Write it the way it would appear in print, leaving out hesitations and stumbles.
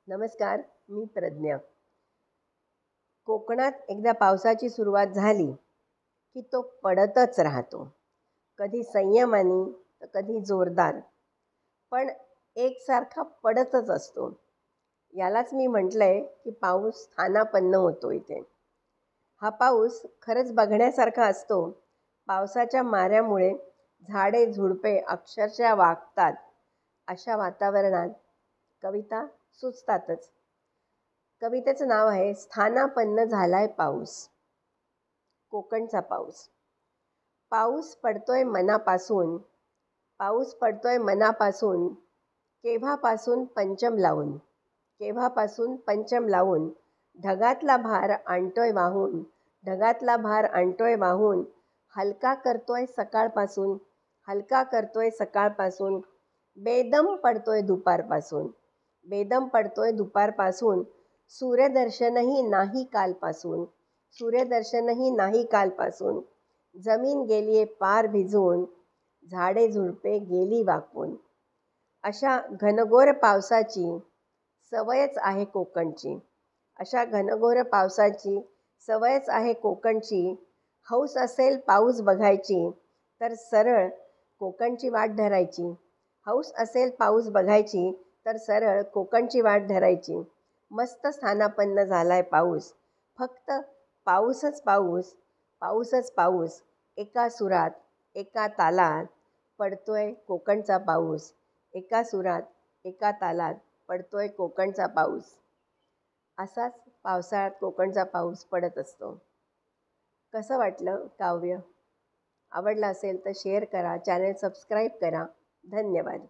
नमस्कार, मी प्रज्ञा. कोकणात एकदा पावसाची सुरुवात झाली, की तो पडतच राहतो. कधी संयमाने, तर कधी जोरदार. पण एकसारखा पडतच असतो. यालाच मी म्हटलंय, की पाऊस स्थानापन्न होतो इथे. हा पाऊस खरंच बघण्यासारखा असतो. पावसाच्या माऱ्यामुळे झाडे-झुडपे अक्षरशः वागतात. अशा वातावरणात कविता सुचतातच. कवितेचं नाव आहे स्थानापन्न झालाय पाऊस. कोकणचा पाऊस. पाऊस पडतोय मनापासून, पाऊस पडतोय मनापासून, केव्हापासून पंचम लावून, केव्हापासून पंचम लावून, ढगातला भार आणतोय वाहून, ढगातला भार आणतोय वाहून, हलका करतोय सकाळपासून, हलका करतोय सकाळपासून, बेदम पडतोय दुपारपासून, बेदम पडतोय दुपारपासून, सूर्यदर्शनही नाही कालपासून, सूर्यदर्शनही नाही कालपासून, जमीन गेलीये पार भिजून, झाडे झुडपे गेली वाकून. अशा घनघोर पावसाची सवयच आहे कोकणची. अशा घनघोर पावसाची सवयच आहे कोकणची. हौस असेल पाऊस बघायची, तर सरळ कोकणची वाट धरायची. हौस असेल पाऊस बघायची, तर सरळ कोकणची वाट धरायची. मस्त स्थानापन्न झालाय पाऊस. फक्त पाऊसच पाऊस, पाऊसच पाऊस. एका सुरात, एका तालात पडतोय कोकणचा पाऊस. एका सुरात, एका तालात पडतोय कोकणचा पाऊस. असाच पावसाळ्यात कोकणचा पाऊस पडत असतो. कसं वाटलं काव्य? आवडलं असेल तर शेअर करा, चॅनल सबस्क्राईब करा. धन्यवाद.